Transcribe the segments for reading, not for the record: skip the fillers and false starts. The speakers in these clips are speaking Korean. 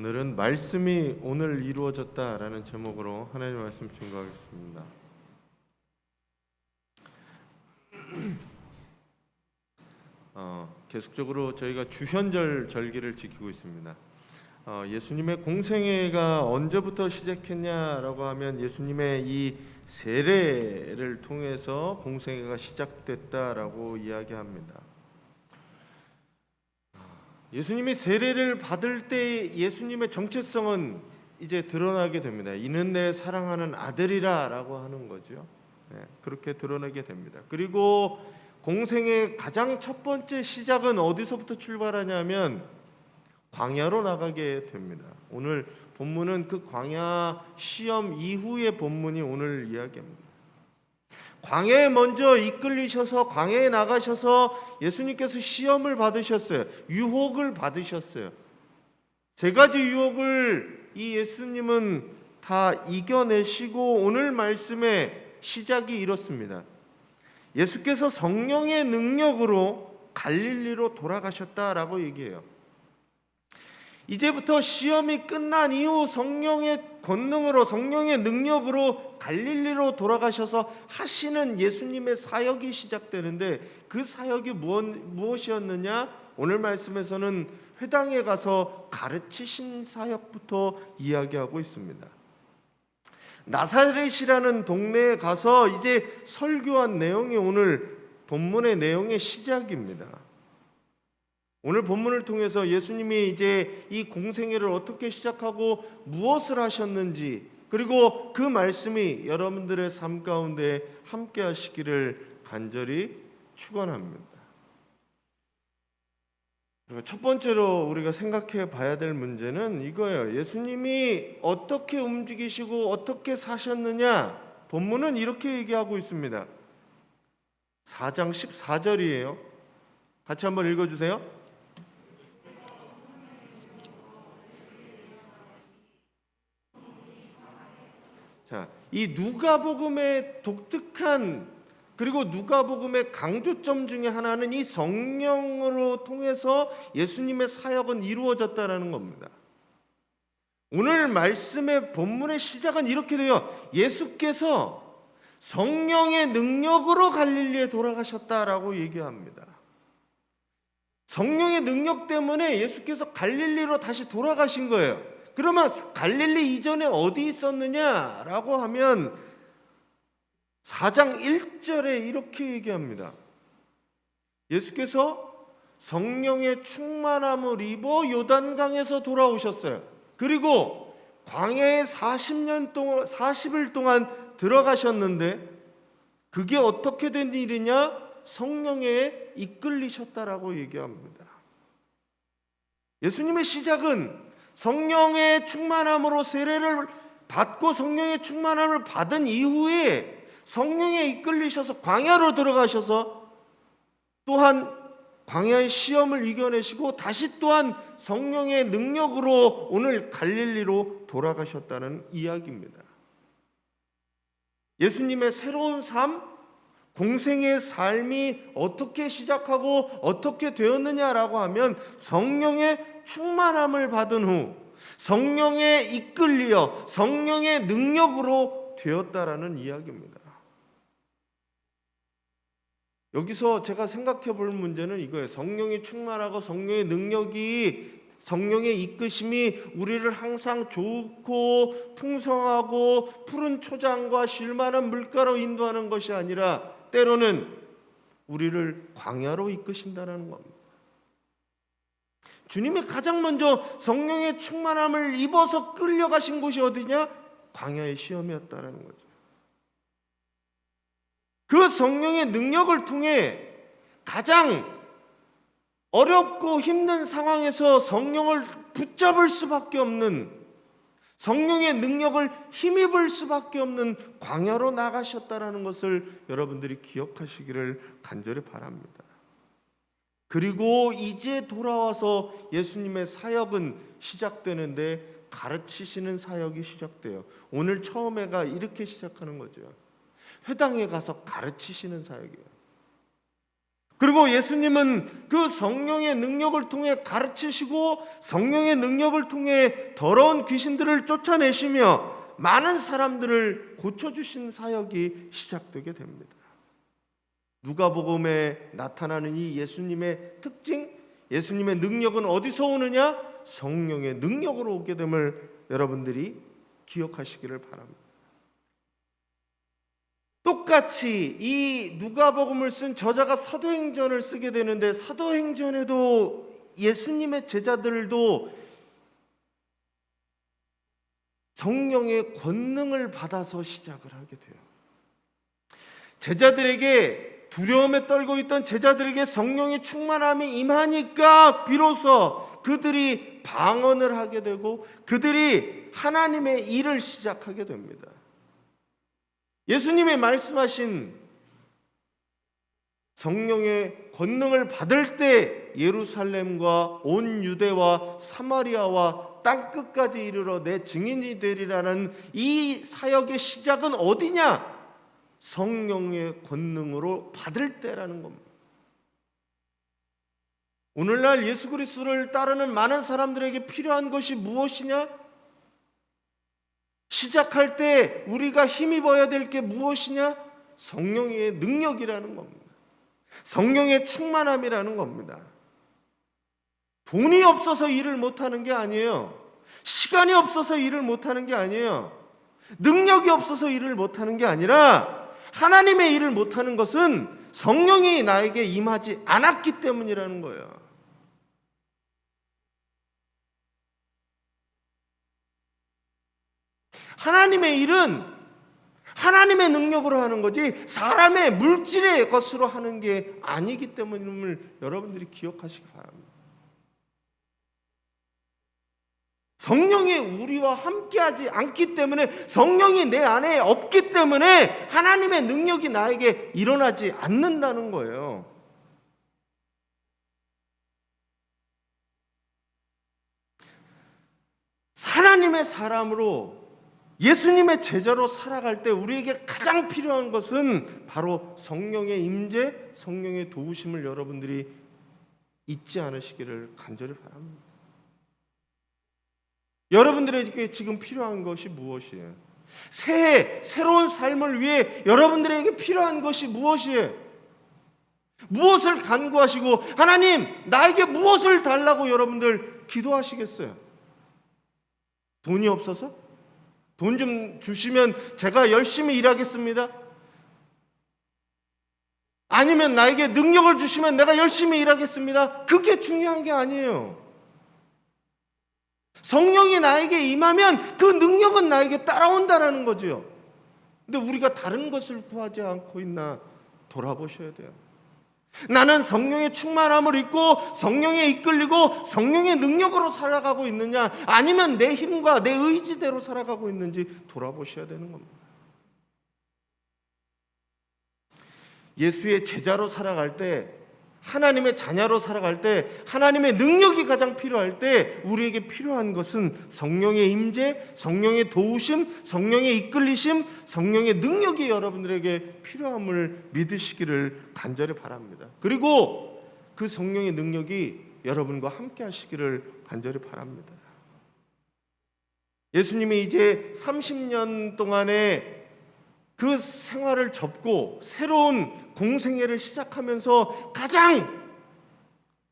오늘은 말씀이 오늘 이루어졌다라는 제목으로 하나님의 말씀 증거하겠습니다. 계속적으로 저희가 주현절 절기를 지키고 있습니다. 예수님의 공생애가 언제부터 시작했냐라고 하면 예수님의 이 세례를 통해서 공생애가 시작됐다라고 이야기합니다. 예수님이 세례를 받을 때 예수님의 정체성은 이제 드러나게 됩니다. 이는 내 사랑하는 아들이라 라고 하는 거죠. 그렇게 드러나게 됩니다. 그리고 공생의 가장 첫 번째 시작은 어디서부터 출발하냐면 광야로 나가게 됩니다. 오늘 본문은 그 광야 시험 이후의 본문이 오늘 이야기입니다. 광야에 먼저 이끌리셔서 광야에 나가셔서 예수님께서 시험을 받으셨어요. 유혹을 받으셨어요. 세 가지 유혹을 이 예수님은 다 이겨내시고 오늘 말씀의 시작이 이렇습니다. 예수께서 성령의 능력으로 갈릴리로 돌아가셨다라고 얘기해요. 이제부터 시험이 끝난 이후 성령의 권능으로, 성령의 능력으로 갈릴리로 돌아가셔서 하시는 예수님의 사역이 시작되는데, 그 사역이 무엇이었느냐? 오늘 말씀에서는 회당에 가서 가르치신 사역부터 이야기하고 있습니다. 나사렛이라는 동네에 가서 이제 설교한 내용이 오늘 본문의 내용의 시작입니다. 오늘 본문을 통해서 예수님이 이제 이 공생애를 어떻게 시작하고 무엇을 하셨는지, 그리고 그 말씀이 여러분들의 삶 가운데 함께 하시기를 간절히 축원합니다. 첫 번째로 우리가 생각해 봐야 될 문제는 이거예요. 예수님이 어떻게 움직이시고 어떻게 사셨느냐, 본문은 이렇게 얘기하고 있습니다. 4장 14절이에요. 같이 한번 읽어주세요. 자, 이 누가복음의 독특한, 그리고 누가복음의 강조점 중에 하나는 이 성령으로 통해서 예수님의 사역은 이루어졌다는 겁니다. 오늘 말씀의 본문의 시작은 이렇게 돼요. 예수께서 성령의 능력으로 갈릴리에 돌아가셨다라고 얘기합니다. 성령의 능력 때문에 예수께서 갈릴리로 다시 돌아가신 거예요. 그러면 갈릴리 이전에 어디 있었느냐라고 하면 4장 1절에 이렇게 얘기합니다. 예수께서 성령의 충만함을 입어 요단강에서 돌아오셨어요. 그리고 광야에 40일 동안 들어가셨는데, 그게 어떻게 된 일이냐? 성령에 이끌리셨다라고 얘기합니다. 예수님의 시작은 성령의 충만함으로 세례를 받고 성령의 충만함을 받은 이후에 성령에 이끌리셔서 광야로 들어가셔서 또한 광야의 시험을 이겨내시고 다시 또한 성령의 능력으로 오늘 갈릴리로 돌아가셨다는 이야기입니다. 예수님의 새로운 삶, 공생의 삶이 어떻게 시작하고 어떻게 되었느냐라고 하면 성령의 충만함을 받은 후 성령에 이끌려 성령의 능력으로 되었다라는 이야기입니다. 여기서 제가 생각해 볼 문제는 이거예요. 성령이 충만하고 성령의 능력이, 성령의 이끄심이 우리를 항상 좋고 풍성하고 푸른 초장과 쉴 만한 물가로 인도하는 것이 아니라 때로는 우리를 광야로 이끄신다는 겁니다. 주님이 가장 먼저 성령의 충만함을 입어서 끌려가신 곳이 어디냐? 광야의 시험이었다는 거죠. 그 성령의 능력을 통해 가장 어렵고 힘든 상황에서 성령을 붙잡을 수밖에 없는, 성령의 능력을 힘입을 수밖에 없는 광야로 나가셨다는 것을 여러분들이 기억하시기를 간절히 바랍니다. 그리고 이제 돌아와서 예수님의 사역은 시작되는데 가르치시는 사역이 시작돼요. 오늘 처음에가 이렇게 시작하는 거죠. 회당에 가서 가르치시는 사역이에요. 그리고 예수님은 그 성령의 능력을 통해 가르치시고 성령의 능력을 통해 더러운 귀신들을 쫓아내시며 많은 사람들을 고쳐주신 사역이 시작되게 됩니다. 누가복음에 나타나는 이 예수님의 특징, 예수님의 능력은 어디서 오느냐? 성령의 능력으로 오게 됨을 여러분들이 기억하시기를 바랍니다. 똑같이 이 누가복음을 쓴 저자가 사도행전을 쓰게 되는데, 사도행전에도 예수님의 제자들도 성령의 권능을 받아서 시작을 하게 돼요. 제자들에게, 두려움에 떨고 있던 제자들에게 성령의 충만함이 임하니까 비로소 그들이 방언을 하게 되고 그들이 하나님의 일을 시작하게 됩니다. 예수님이 말씀하신 성령의 권능을 받을 때 예루살렘과 온 유대와 사마리아와 땅끝까지 이르러 내 증인이 되리라는 이 사역의 시작은 어디냐? 성령의 권능으로 받을 때라는 겁니다. 오늘날 예수 그리스도를 따르는 많은 사람들에게 필요한 것이 무엇이냐? 시작할 때 우리가 힘입어야 될 게 무엇이냐? 성령의 능력이라는 겁니다. 성령의 충만함이라는 겁니다. 돈이 없어서 일을 못하는 게 아니에요. 시간이 없어서 일을 못하는 게 아니에요. 능력이 없어서 일을 못하는 게 아니라 하나님의 일을 못하는 것은 성령이 나에게 임하지 않았기 때문이라는 거예요. 하나님의 일은 하나님의 능력으로 하는 거지 사람의 물질의 것으로 하는 게 아니기 때문임을 여러분들이 기억하시기 바랍니다. 성령이 우리와 함께하지 않기 때문에, 성령이 내 안에 없기 때문에 하나님의 능력이 나에게 일어나지 않는다는 거예요. 하나님의 사람으로, 예수님의 제자로 살아갈 때 우리에게 가장 필요한 것은 바로 성령의 임재, 성령의 도우심을 여러분들이 잊지 않으시기를 간절히 바랍니다. 여러분들에게 지금 필요한 것이 무엇이에요? 새해, 새로운 삶을 위해 여러분들에게 필요한 것이 무엇이에요? 무엇을 간구하시고 하나님 나에게 무엇을 달라고 여러분들 기도하시겠어요? 돈이 없어서? 돈 좀 주시면 제가 열심히 일하겠습니다. 아니면 나에게 능력을 주시면 내가 열심히 일하겠습니다. 그게 중요한 게 아니에요. 성령이 나에게 임하면 그 능력은 나에게 따라온다라는 거죠. 근데 우리가 다른 것을 구하지 않고 있나 돌아보셔야 돼요. 나는 성령의 충만함을 입고 성령에 이끌리고 성령의 능력으로 살아가고 있느냐, 아니면 내 힘과 내 의지대로 살아가고 있는지 돌아보셔야 되는 겁니다. 예수의 제자로 살아갈 때, 하나님의 자녀로 살아갈 때, 하나님의 능력이 가장 필요할 때 우리에게 필요한 것은 성령의 임재, 성령의 도우심, 성령의 이끌리심, 성령의 능력이 여러분들에게 필요함을 믿으시기를 간절히 바랍니다. 그리고 그 성령의 능력이 여러분과 함께 하시기를 간절히 바랍니다. 예수님이 이제 30년 동안의 그 생활을 접고 새로운 공생애를 시작하면서 가장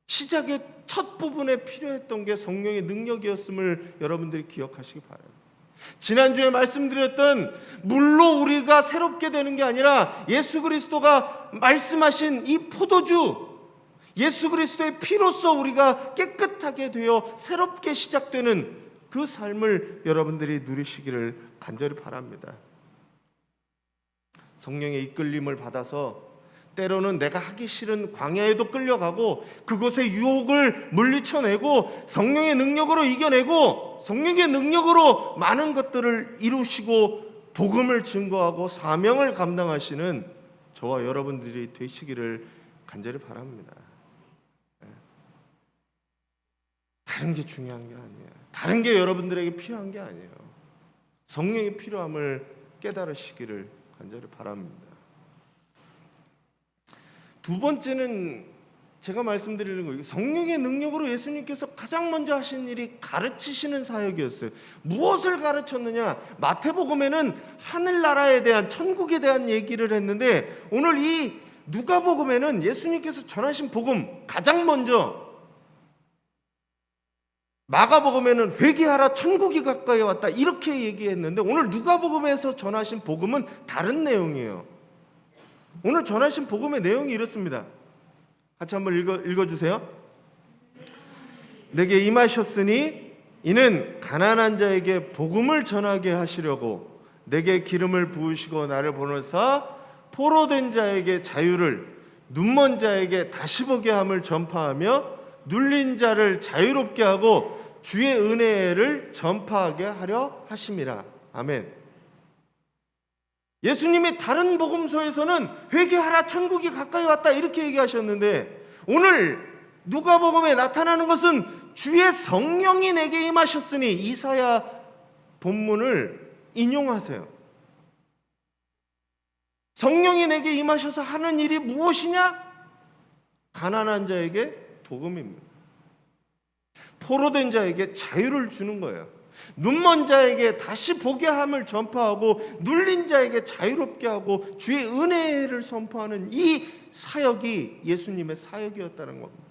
시작의 첫 부분에 필요했던 게 성령의 능력이었음을 여러분들이 기억하시기 바랍니다. 지난주에 말씀드렸던 물로 우리가 새롭게 되는 게 아니라 예수 그리스도가 말씀하신 이 포도주, 예수 그리스도의 피로써 우리가 깨끗하게 되어 새롭게 시작되는 그 삶을 여러분들이 누리시기를 간절히 바랍니다. 성령의 이끌림을 받아서 때로는 내가 하기 싫은 광야에도 끌려가고 그곳의 유혹을 물리쳐내고 성령의 능력으로 이겨내고 성령의 능력으로 많은 것들을 이루시고 복음을 증거하고 사명을 감당하시는 저와 여러분들이 되시기를 간절히 바랍니다. 다른 게 중요한 게 아니에요. 다른 게 여러분들에게 필요한 게 아니에요. 성령의 필요함을 깨달으시기를 간절히 바랍니다. 두 번째는 제가 말씀드리는 거예요. 성령의 능력으로 예수님께서 가장 먼저 하신 일이 가르치시는 사역이었어요. 무엇을 가르쳤느냐? 마태복음에는 하늘나라에 대한, 천국에 대한 얘기를 했는데, 오늘 이 누가복음에는 예수님께서 전하신 복음 가장 먼저, 마가복음에는 회개하라 천국이 가까이 왔다 이렇게 얘기했는데, 오늘 누가복음에서 전하신 복음은 다른 내용이에요. 오늘 전하신 복음의 내용이 이렇습니다. 같이 한번 읽어주세요. 내게 임하셨으니 이는 가난한 자에게 복음을 전하게 하시려고 내게 기름을 부으시고 나를 보내사 포로된 자에게 자유를, 눈먼 자에게 다시 보게 함을 전파하며 눌린 자를 자유롭게 하고 주의 은혜를 전파하게 하려 하심이라. 아멘. 예수님이 다른 복음서에서는 회개하라 천국이 가까이 왔다 이렇게 얘기하셨는데, 오늘 누가복음에 나타나는 것은 주의 성령이 내게 임하셨으니, 이사야 본문을 인용하세요. 성령이 내게 임하셔서 하는 일이 무엇이냐? 가난한 자에게 복음입니다. 포로된 자에게 자유를 주는 거예요. 눈먼 자에게 다시 보게 함을 전파하고 눌린 자에게 자유롭게 하고 주의 은혜를 선포하는 이 사역이 예수님의 사역이었다는 겁니다.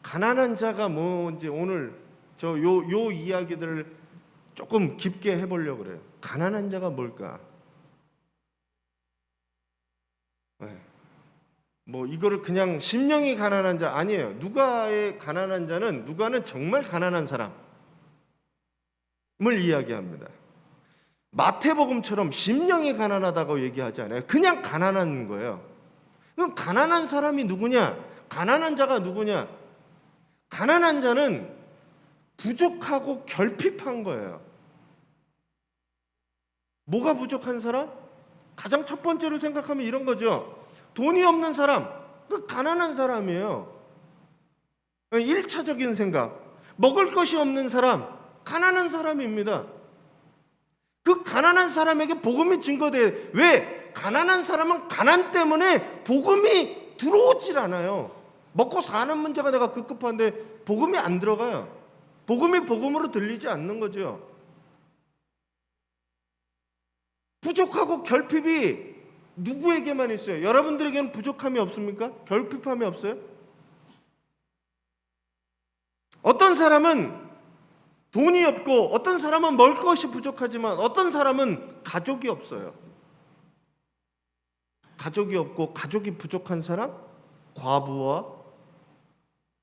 가난한 자가 뭔지 오늘 요 이야기들을 조금 깊게 해보려고 그래요. 가난한 자가 뭘까? 뭐 이거를 그냥 심령이 가난한 자 아니에요. 누가의 가난한 자는, 누가는 정말 가난한 사람을 이야기합니다. 마태복음처럼 심령이 가난하다고 얘기하지 않아요. 그냥 가난한 거예요. 그럼 가난한 사람이 누구냐? 가난한 자가 누구냐? 가난한 자는 부족하고 결핍한 거예요. 뭐가 부족한 사람? 가장 첫 번째로 생각하면 이런 거죠. 돈이 없는 사람, 그 가난한 사람이에요. 1차적인 생각. 먹을 것이 없는 사람, 가난한 사람입니다. 그 가난한 사람에게 복음이 증거돼요. 왜? 가난한 사람은 가난 때문에 복음이 들어오질 않아요. 먹고 사는 문제가 내가 급급한데 복음이 안 들어가요. 복음이 복음으로 들리지 않는 거죠. 부족하고 결핍이 누구에게만 있어요? 여러분들에게는 부족함이 없습니까? 결핍함이 없어요? 어떤 사람은 돈이 없고, 어떤 사람은 먹을 것이 부족하지만, 어떤 사람은 가족이 없어요. 가족이 없고 가족이 부족한 사람? 과부와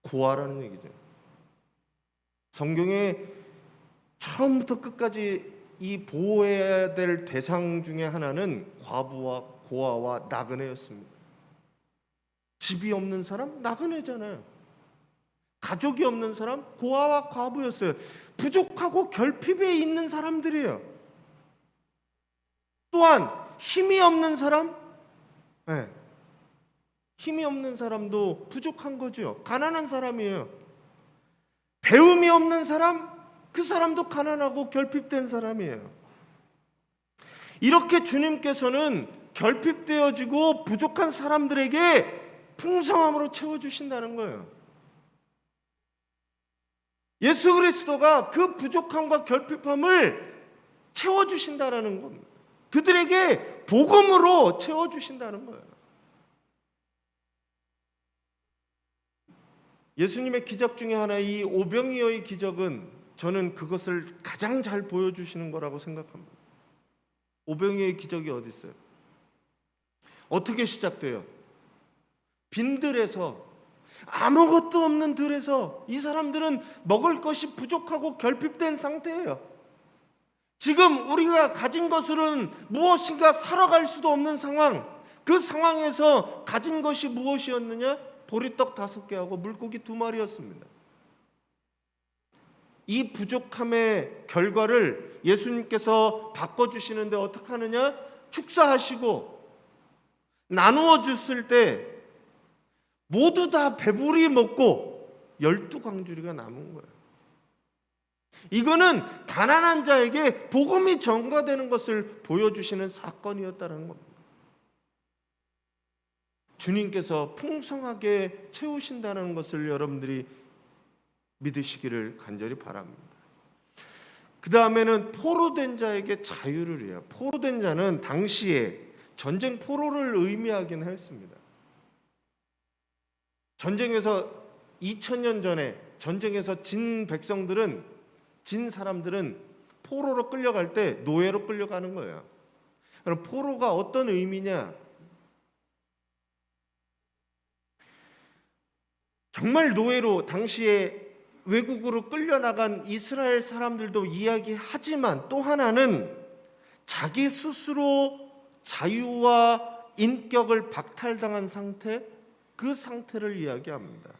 고아라는 얘기죠. 성경에 처음부터 끝까지 이 보호해야 될 대상 중에 하나는 과부와 고아와 나그네였습니다. 집이 없는 사람? 나그네잖아요. 가족이 없는 사람? 고아와 과부였어요. 부족하고 결핍에 있는 사람들이에요. 또한 힘이 없는 사람? 네. 힘이 없는 사람도 부족한 거죠. 가난한 사람이에요. 배움이 없는 사람? 그 사람도 가난하고 결핍된 사람이에요. 이렇게 주님께서는 결핍되어지고 부족한 사람들에게 풍성함으로 채워주신다는 거예요. 예수 그리스도가 그 부족함과 결핍함을 채워주신다는 겁니다. 그들에게 복음으로 채워주신다는 거예요. 예수님의 기적 중에 하나, 이 오병이어의 기적은 저는 그것을 가장 잘 보여주시는 거라고 생각합니다. 오병이어의 기적이 어디 있어요? 어떻게 시작돼요? 빈들에서, 아무것도 없는 들에서 이 사람들은 먹을 것이 부족하고 결핍된 상태예요. 지금 우리가 가진 것으로는 무엇인가 사러 갈 수도 없는 상황, 그 상황에서 가진 것이 무엇이었느냐? 보리떡 5개하고 물고기 2마리였습니다. 이 부족함의 결과를 예수님께서 바꿔주시는데 어떻게 하느냐? 축사하시고 나누어 줬을 때 모두 다 배부리 먹고 12광주리가 남은 거예요. 이거는 가난한 자에게 복음이 전가되는 것을 보여주시는 사건이었다는 겁니다. 주님께서 풍성하게 채우신다는 것을 여러분들이 믿으시기를 간절히 바랍니다. 그 다음에는 포로된 자에게 자유를 해요. 포로된 자는 당시에 전쟁 포로를 의미하긴 했습니다. 전쟁에서 2000년 전에 전쟁에서 진 백성들은, 진 사람들은 포로로 끌려갈 때 노예로 끌려가는 거예요. 그럼 포로가 어떤 의미냐? 정말 노예로 당시에 외국으로 끌려나간 이스라엘 사람들도 이야기하지만, 또 하나는 자기 스스로 자유와 인격을 박탈당한 상태, 그 상태를 이야기합니다.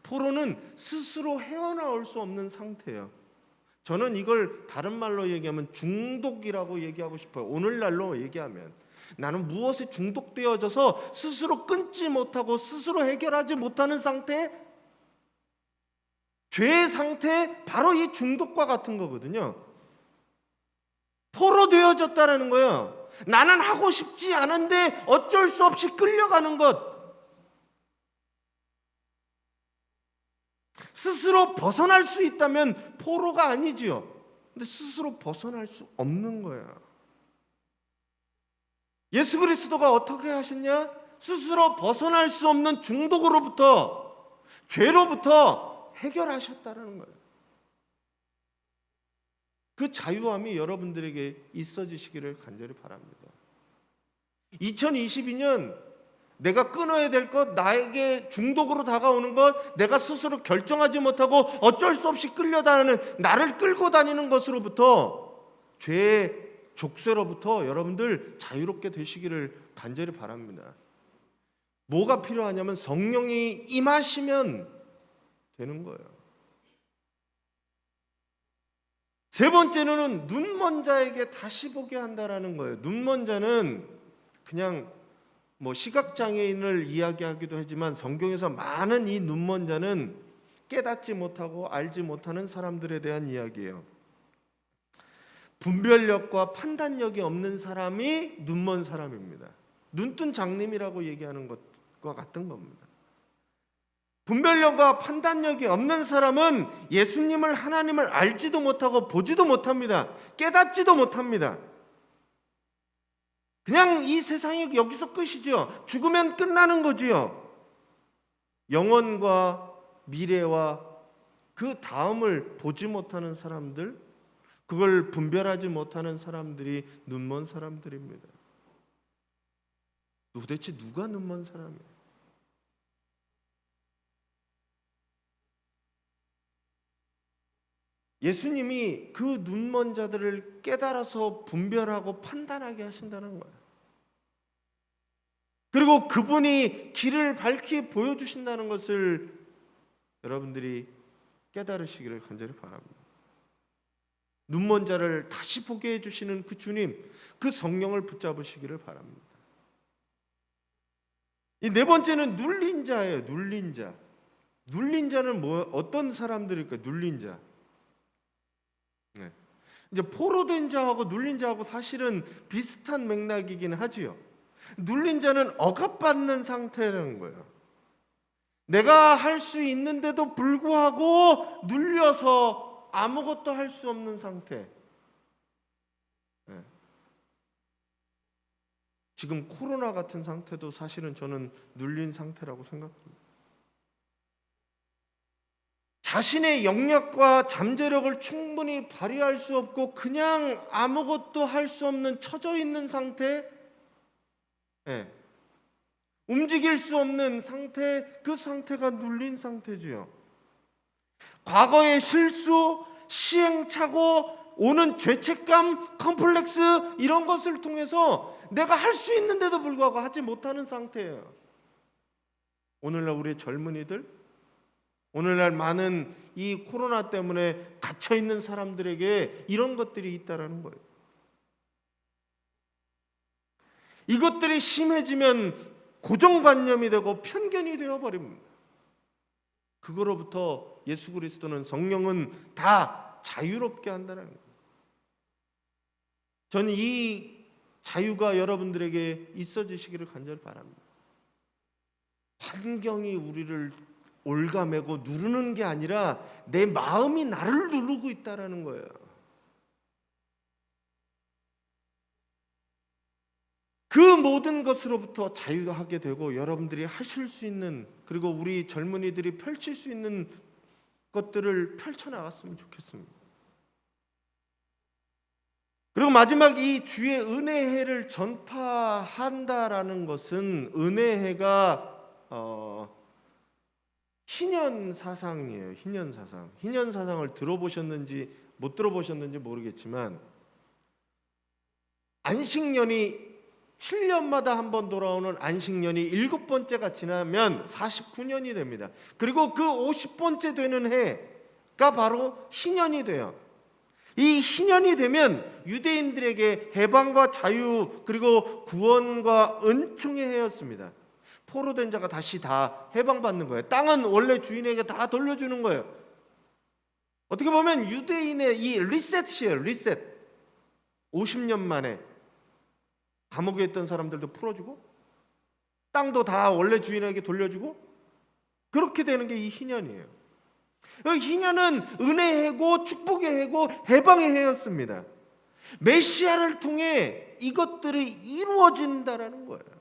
포로는 스스로 헤어나올 수 없는 상태예요. 저는 이걸 다른 말로 얘기하면 중독이라고 얘기하고 싶어요. 오늘날로 얘기하면 나는 무엇에 중독되어져서 스스로 끊지 못하고 스스로 해결하지 못하는 상태, 죄의 상태, 바로 이 중독과 같은 거거든요. 포로 되어졌다는 거예요. 나는 하고 싶지 않은데 어쩔 수 없이 끌려가는 것. 스스로 벗어날 수 있다면 포로가 아니지요. 근데 스스로 벗어날 수 없는 거야. 예수 그리스도가 어떻게 하셨냐? 스스로 벗어날 수 없는 중독으로부터, 죄로부터 해결하셨다는 거예요. 그 자유함이 여러분들에게 있어지시기를 간절히 바랍니다. 2022년 내가 끊어야 될 것, 나에게 중독으로 다가오는 것, 내가 스스로 결정하지 못하고 어쩔 수 없이 끌려다니는, 나를 끌고 다니는 것으로부터, 죄의 족쇄로부터 여러분들 자유롭게 되시기를 간절히 바랍니다. 뭐가 필요하냐면 성령이 임하시면 되는 거예요. 세 번째로는 눈먼 자에게 다시 보게 한다라는 거예요. 눈먼 자는 그냥 시각장애인을 이야기하기도 하지만, 성경에서 많은 이 눈먼 자는 깨닫지 못하고 알지 못하는 사람들에 대한 이야기예요. 분별력과 판단력이 없는 사람이 눈먼 사람입니다. 눈뜬 장님이라고 얘기하는 것과 같은 겁니다. 분별력과 판단력이 없는 사람은 예수님을, 하나님을 알지도 못하고 보지도 못합니다. 깨닫지도 못합니다. 그냥 이 세상이 여기서 끝이죠. 죽으면 끝나는 거지요. 영혼과 미래와 그 다음을 보지 못하는 사람들, 그걸 분별하지 못하는 사람들이 눈먼 사람들입니다. 도대체 누가 눈먼 사람이에요? 예수님이 그 눈먼 자들을 깨달아서 분별하고 판단하게 하신다는 거예요. 그리고 그분이 길을 밝히 보여주신다는 것을 여러분들이 깨달으시기를 간절히 바랍니다. 눈먼 자를 다시 보게 해주시는 그 주님, 그 성령을 붙잡으시기를 바랍니다. 이 네 번째는 눌린 자예요. 눌린 자. 눌린 자는 어떤 사람들일까요? 눌린 자. 네. 이제 포로된 자하고 눌린 자하고 사실은 비슷한 맥락이긴 하지요. 눌린 자는 억압받는 상태라는 거예요. 내가 할 수 있는데도 불구하고 눌려서 아무것도 할 수 없는 상태. 네. 지금 코로나 같은 상태도 사실은 저는 눌린 상태라고 생각합니다. 자신의 영역과 잠재력을 충분히 발휘할 수 없고 그냥 아무것도 할 수 없는 처져 있는 상태, 움직일 수 없는 상태, 그 상태가 눌린 상태지요. 과거의 실수, 시행착오, 오는 죄책감, 컴플렉스, 이런 것을 통해서 내가 할 수 있는데도 불구하고 하지 못하는 상태예요. 오늘날 우리 젊은이들, 오늘날 많은 이 코로나 때문에 갇혀있는 사람들에게 이런 것들이 있다라는 거예요. 이것들이 심해지면 고정관념이 되고 편견이 되어버립니다. 그거로부터 예수 그리스도는, 성령은 다 자유롭게 한다는 거예요. 저는 이 자유가 여러분들에게 있어지시기를 간절히 바랍니다. 환경이 우리를 올가매고 누르는 게 아니라 내 마음이 나를 누르고 있다라는 거예요. 그 모든 것으로부터 자유하게 되고 여러분들이 하실 수 있는, 그리고 우리 젊은이들이 펼칠 수 있는 것들을 펼쳐나갔으면 좋겠습니다. 그리고 마지막, 이 주의 은혜의 해를 전파한다라는 것은, 은혜해가 희년 사상이에요. 희년 사상. 희년 사상을 들어보셨는지 못 들어보셨는지 모르겠지만, 안식년이 7년마다 한 번 돌아오는 안식년이 7번째가 지나면 49년이 됩니다. 그리고 그 50번째 되는 해가 바로 희년이 돼요. 이 희년이 되면 유대인들에게 해방과 자유, 그리고 구원과 은총의 해였습니다. 포로된 자가 다시 다 해방받는 거예요. 땅은 원래 주인에게 다 돌려주는 거예요. 어떻게 보면 유대인의 이 리셋이에요. 리셋. 50년 만에 감옥에 있던 사람들도 풀어주고, 땅도 다 원래 주인에게 돌려주고, 그렇게 되는 게 이 희년이에요. 희년은 은혜의 해고 축복의 해고 해방의 해였습니다. 메시아를 통해 이것들이 이루어진다라는 거예요.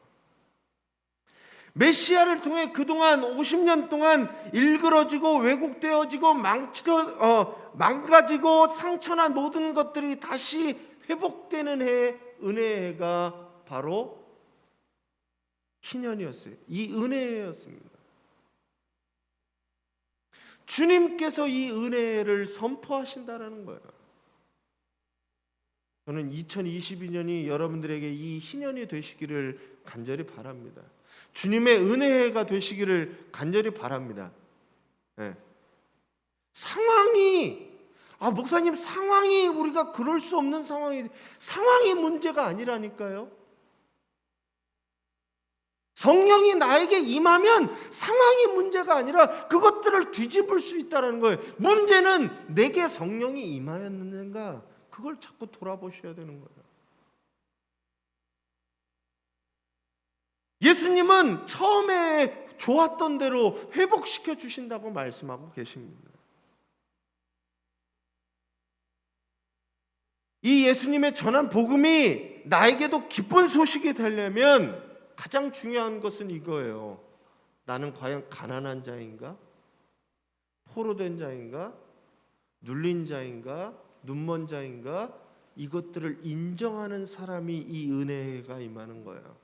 메시아를 통해 그동안 50년 동안 일그러지고 왜곡되어지고 망가지고 상처난 모든 것들이 다시 회복되는 해, 은혜의 해가 바로 희년이었어요. 이 은혜였습니다. 주님께서 이 은혜를 선포하신다라는 거예요. 저는 2022년이 여러분들에게 이 희년이 되시기를 간절히 바랍니다. 주님의 은혜가 되시기를 간절히 바랍니다. 네. 목사님, 상황이 우리가 그럴 수 없는 상황이 문제가 아니라니까요. 성령이 나에게 임하면 상황이 문제가 아니라 그것들을 뒤집을 수 있다는 거예요. 문제는 내게 성령이 임하였는가, 그걸 자꾸 돌아보셔야 되는 거예요. 예수님은 처음에 좋았던 대로 회복시켜 주신다고 말씀하고 계십니다. 이 예수님의 전한 복음이 나에게도 기쁜 소식이 되려면 가장 중요한 것은 이거예요. 나는 과연 가난한 자인가? 포로된 자인가? 눌린 자인가? 눈먼 자인가? 이것들을 인정하는 사람이 이 은혜가 임하는 거예요.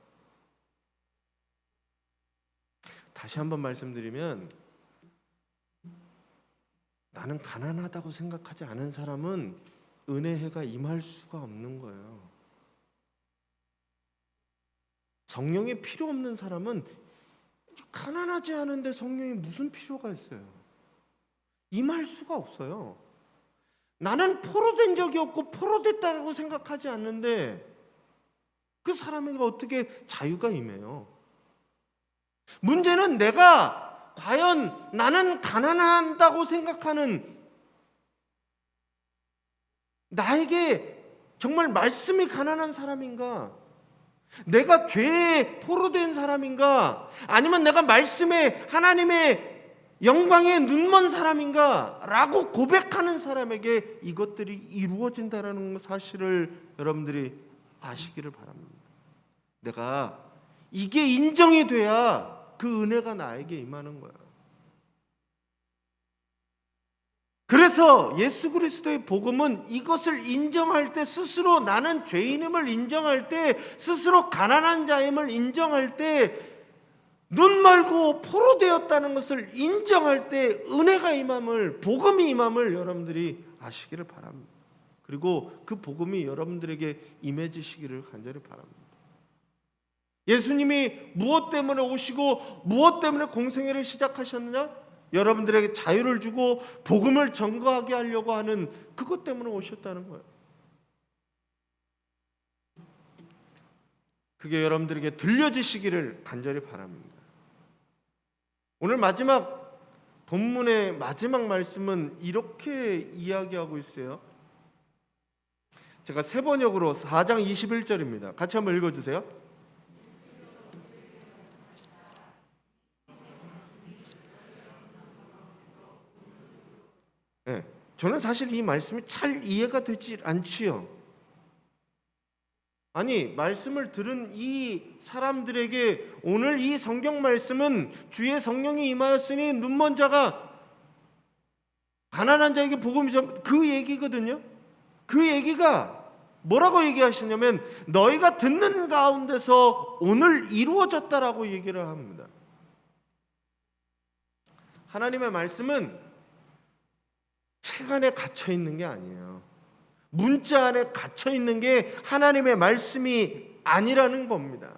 다시 한번 말씀드리면, 나는 가난하다고 생각하지 않은 사람은 은혜가 임할 수가 없는 거예요. 성령이 필요 없는 사람은, 가난하지 않은데 성령이 무슨 필요가 있어요? 임할 수가 없어요. 나는 포로된 적이 없고 포로됐다고 생각하지 않는데 그 사람에게 어떻게 자유가 임해요? 문제는 내가 과연 나는 가난하다고 생각하는, 나에게 정말 말씀이 가난한 사람인가? 내가 죄에 포로된 사람인가? 아니면 내가 말씀에 하나님의 영광에 눈먼 사람인가? 라고 고백하는 사람에게 이것들이 이루어진다는 사실을 여러분들이 아시기를 바랍니다. 내가 이게 인정이 돼야 그 은혜가 나에게 임하는 거야. 그래서 예수 그리스도의 복음은 이것을 인정할 때, 스스로 나는 죄인임을 인정할 때, 스스로 가난한 자임을 인정할 때, 눈 멀고 포로되었다는 것을 인정할 때 은혜가 임함을, 복음이 임함을 여러분들이 아시기를 바랍니다. 그리고 그 복음이 여러분들에게 임해지시기를 간절히 바랍니다. 예수님이 무엇 때문에 오시고 무엇 때문에 공생애를 시작하셨느냐? 여러분들에게 자유를 주고 복음을 전거하게 하려고 하는 그것 때문에 오셨다는 거예요. 그게 여러분들에게 들려지시기를 간절히 바랍니다. 오늘 마지막 본문의 마지막 말씀은 이렇게 이야기하고 있어요. 제가 세 번역으로 4장 21절입니다. 같이 한번 읽어주세요. 저는 사실 이 말씀이 잘 이해가 되지 않지요. 아니, 말씀을 들은 이 사람들에게 오늘 이 성경 말씀은 주의 성령이 임하였으니 눈먼 자가 가난한 자에게 복음이 좀, 그 얘기거든요. 그 얘기가 뭐라고 얘기하시냐면 너희가 듣는 가운데서 오늘 이루어졌다라고 얘기를 합니다. 하나님의 말씀은 책 안에 갇혀 있는 게 아니에요. 문자 안에 갇혀 있는 게 하나님의 말씀이 아니라는 겁니다.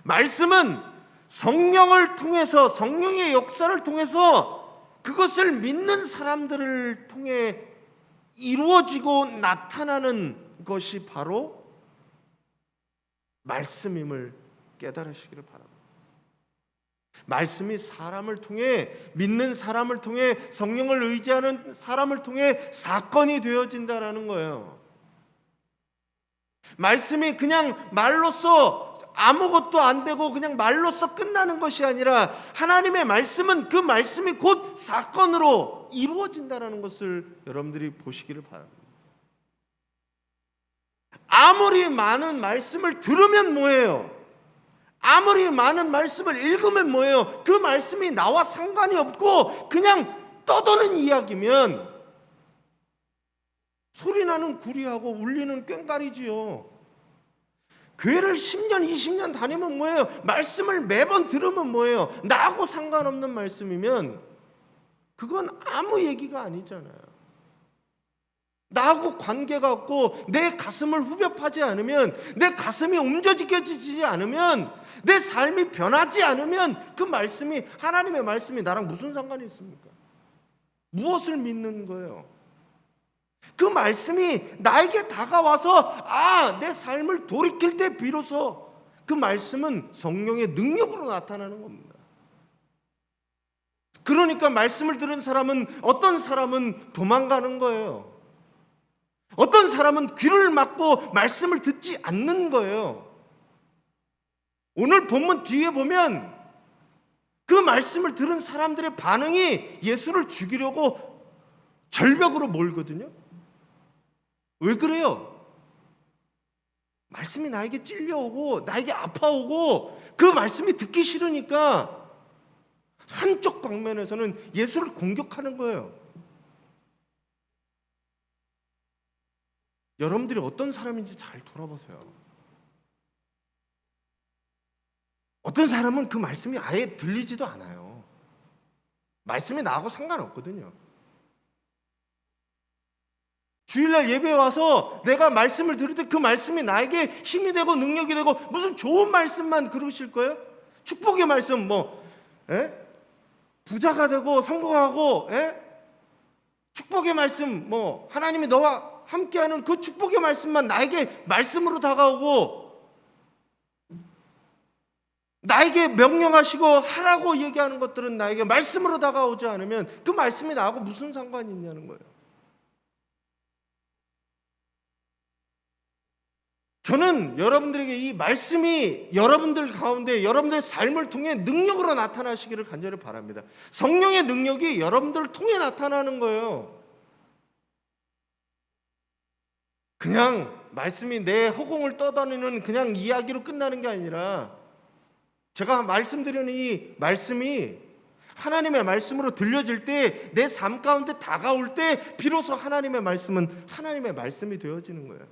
말씀은 성령을 통해서, 성령의 역사를 통해서 그것을 믿는 사람들을 통해 이루어지고 나타나는 것이 바로 말씀임을 깨달으시기를 바랍니다. 말씀이 사람을 통해, 믿는 사람을 통해, 성령을 의지하는 사람을 통해 사건이 되어진다는 거예요. 말씀이 그냥 말로써 아무것도 안 되고 그냥 말로써 끝나는 것이 아니라 하나님의 말씀은 그 말씀이 곧 사건으로 이루어진다는 것을 여러분들이 보시기를 바랍니다. 아무리 많은 말씀을 들으면 뭐예요? 아무리 많은 말씀을 읽으면 뭐예요? 그 말씀이 나와 상관이 없고 그냥 떠도는 이야기면 소리나는 구리하고 울리는 꽹과리지요. 교회를 10년, 20년 다니면 뭐예요? 말씀을 매번 들으면 뭐예요? 나하고 상관없는 말씀이면 그건 아무 얘기가 아니잖아요. 나하고 관계가 없고 내 가슴을 후벼파지 않으면, 내 가슴이 움직여지지 않으면, 내 삶이 변하지 않으면 그 말씀이, 하나님의 말씀이 나랑 무슨 상관이 있습니까? 무엇을 믿는 거예요? 그 말씀이 나에게 다가와서 내 삶을 돌이킬 때 비로소 그 말씀은 성령의 능력으로 나타나는 겁니다. 그러니까 말씀을 들은 사람은, 어떤 사람은 도망가는 거예요. 어떤 사람은 귀를 막고 말씀을 듣지 않는 거예요. 오늘 본문 뒤에 보면 그 말씀을 들은 사람들의 반응이 예수를 죽이려고 절벽으로 몰거든요. 왜 그래요? 말씀이 나에게 찔려오고 나에게 아파오고 그 말씀이 듣기 싫으니까 한쪽 방면에서는 예수를 공격하는 거예요. 여러분들이 어떤 사람인지 잘 돌아보세요. 어떤 사람은 그 말씀이 아예 들리지도 않아요. 말씀이 나하고 상관없거든요. 주일날 예배에 와서 내가 말씀을 들을 때 그 말씀이 나에게 힘이 되고 능력이 되고 무슨 좋은 말씀만 그러실 거예요? 축복의 말씀, 부자가 되고 성공하고, 축복의 말씀, 하나님이 너와 함께하는 그 축복의 말씀만 나에게 말씀으로 다가오고 나에게 명령하시고 하라고 얘기하는 것들은 나에게 말씀으로 다가오지 않으면 그 말씀이 나하고 무슨 상관이 있냐는 거예요. 저는 여러분들에게 이 말씀이 여러분들 가운데 여러분들의 삶을 통해 능력으로 나타나시기를 간절히 바랍니다. 성령의 능력이 여러분들을 통해 나타나는 거예요. 그냥 말씀이 내 허공을 떠다니는 그냥 이야기로 끝나는 게 아니라 제가 말씀드리는 이 말씀이 하나님의 말씀으로 들려질 때, 내 삶 가운데 다가올 때 비로소 하나님의 말씀은 하나님의 말씀이 되어지는 거예요.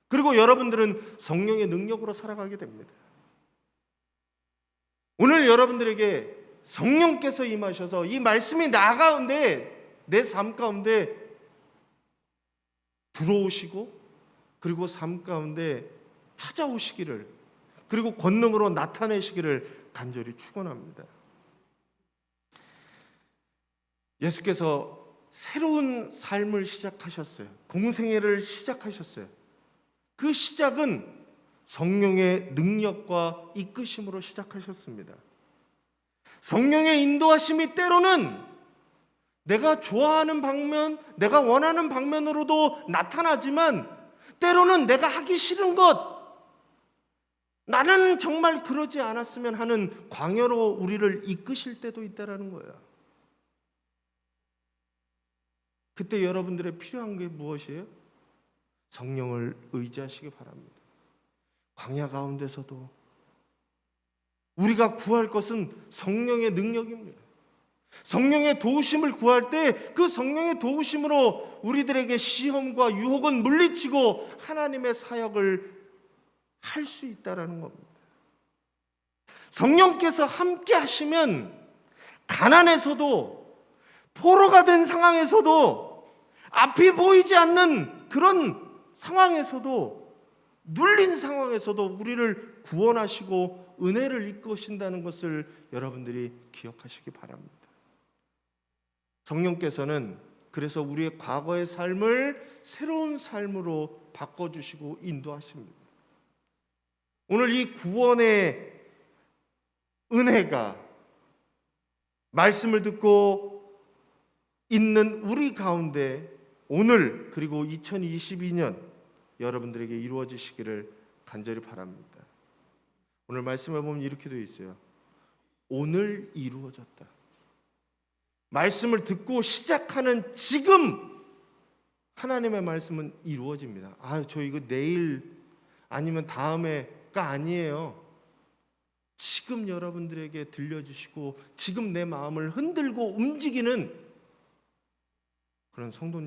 그리고 여러분들은 성령의 능력으로 살아가게 됩니다. 오늘 여러분들에게 성령께서 임하셔서 이 말씀이 나 가운데, 내 삶 가운데 들어오시고 그리고 삶 가운데 찾아오시기를, 그리고 권능으로 나타내시기를 간절히 축원합니다. 예수께서 새로운 삶을 시작하셨어요. 공생애를 시작하셨어요. 그 시작은 성령의 능력과 이끄심으로 시작하셨습니다. 성령의 인도하심이 때로는 내가 좋아하는 방면, 내가 원하는 방면으로도 나타나지만 때로는 내가 하기 싫은 것, 나는 정말 그러지 않았으면 하는 광야로 우리를 이끄실 때도 있다라는 거예요. 그때 여러분들의 필요한 게 무엇이에요? 성령을 의지하시기 바랍니다. 광야 가운데서도 우리가 구할 것은 성령의 능력입니다. 성령의 도우심을 구할 때 그 성령의 도우심으로 우리들에게 시험과 유혹은 물리치고 하나님의 사역을 할 수 있다라는 겁니다. 성령께서 함께 하시면 가난에서도, 포로가 된 상황에서도, 앞이 보이지 않는 그런 상황에서도, 눌린 상황에서도 우리를 구원하시고 은혜를 이끄신다는 것을 여러분들이 기억하시기 바랍니다. 성령께서는 그래서 우리의 과거의 삶을 새로운 삶으로 바꿔주시고 인도하십니다. 오늘 이 구원의 은혜가 말씀을 듣고 있는 우리 가운데 오늘 그리고 2022년 여러분들에게 이루어지시기를 간절히 바랍니다. 오늘 말씀에 보면 이렇게 되어 있어요. 오늘 이루어졌다. 말씀을 듣고 시작하는 지금 하나님의 말씀은 이루어집니다. 저 이거 내일 아니면 다음에가 아니에요. 지금 여러분들에게 들려주시고 지금 내 마음을 흔들고 움직이는 그런 성도님